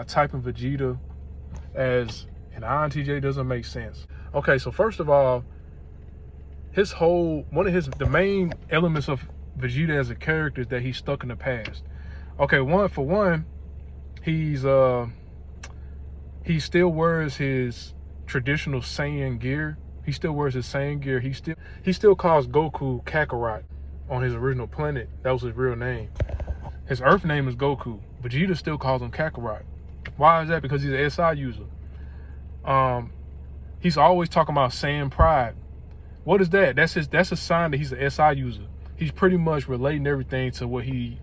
typing Vegeta as an INTJ doesn't make sense. Okay, so first of all, the main elements of Vegeta as a character is that he's stuck in the past. Okay, for one, he still wears his traditional Saiyan gear. He still wears his Saiyan gear. He still calls Goku Kakarot on his original planet. That was his real name. His Earth name is Goku. Vegeta still calls him Kakarot. Why is that? Because he's an SI user. He's always talking about Saiyan pride. What is that? That's a sign that he's an SI user. He's pretty much relating everything to what his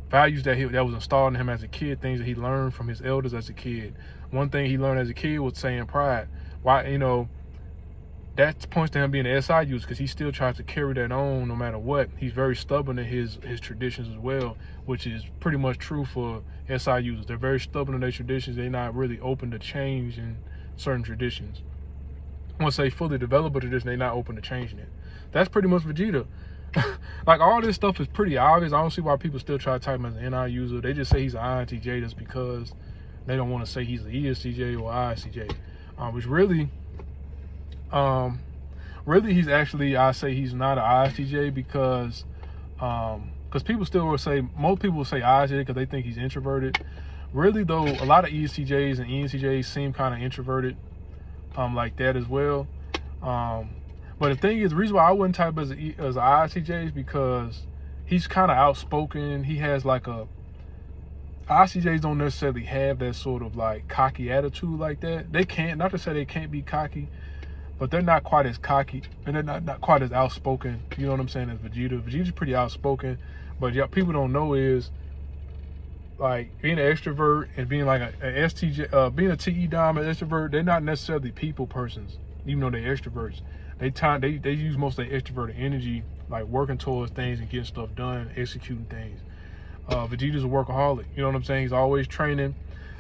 values that was installed in him as a kid, things that he learned from his elders as a kid. One thing he learned as a kid was Saiyan pride. Why, that points to him being an SI user, because he still tries to carry that on no matter what. He's very stubborn in his traditions as well, which is pretty much true for SI users. They're very stubborn in their traditions. They're not really open to change in certain traditions. Once they fully develop a tradition, they're not open to changing it. That's pretty much Vegeta. Like, all this stuff is pretty obvious. I don't see why people still try to type him as an NI user. They just say he's an INTJ just because they don't want to say he's an ESTJ or ISTJ. Which really he's actually, I say he's not an ISTJ because people still will say, most people will say ISTJ because they think he's introverted. Really though, a lot of ESTJs and ENTJs seem kind of introverted like that as well. But the thing is, the reason why I wouldn't type as an ISTJ is because he's kind of outspoken. He has like ISTJs don't necessarily have that sort of like cocky attitude like that. They can't, not to say they can't be cocky, but they're not quite as cocky and they're not quite as outspoken, you know what I'm saying, as Vegeta. Vegeta's pretty outspoken, but yeah, people don't know is like being an extrovert and being like an STJ, being a TE dom and extrovert, they're not necessarily people persons, even though they're extroverts. They use most of their extroverted energy like working towards things and getting stuff done, executing things. Vegeta's a workaholic, you know what I'm saying? He's always training.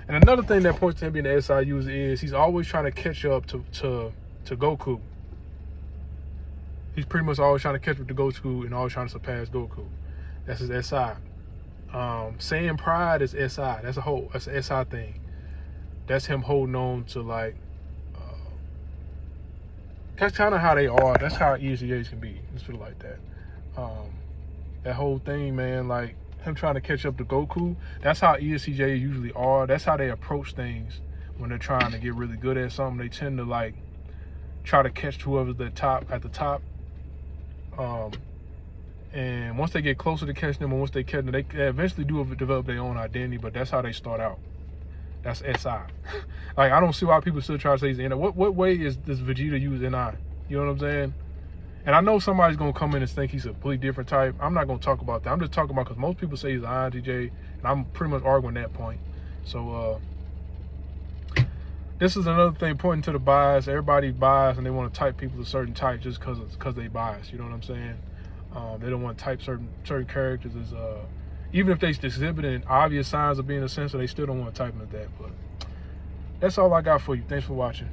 And another thing that points to him being an SI user is he's always trying to catch up to Goku. He's pretty much always trying to catch up to Goku and always trying to surpass Goku. That's his SI. Saiyan pride is SI. That's an SI thing. That's him holding on to like, that's kind of how they are. That's how ESTJs can be. Let's put it like that. That whole thing, man, like him trying to catch up to Goku, that's how ESTJs usually are. That's how they approach things when they're trying to get really good at something. They tend to like try to catch whoever's at the top. And once they get closer to catching them, and once they catch them, they eventually do develop their own identity, but that's how they start out. That's SI. Like, I don't see why people still try to say he's NI. What way does Vegeta use NI? You know what I'm saying? And I know somebody's going to come in and think he's a completely different type. I'm not going to talk about that. I'm just talking about because most people say he's an INTJ, and I'm pretty much arguing that point. So, this is another thing pointing to the bias. Everybody's biased, and they want to type people a certain type just because they bias. You know what I'm saying? They don't want to type certain characters as even if they exhibiting obvious signs of being a censor, they still don't want to type them as that. But that's all I got for you. Thanks for watching.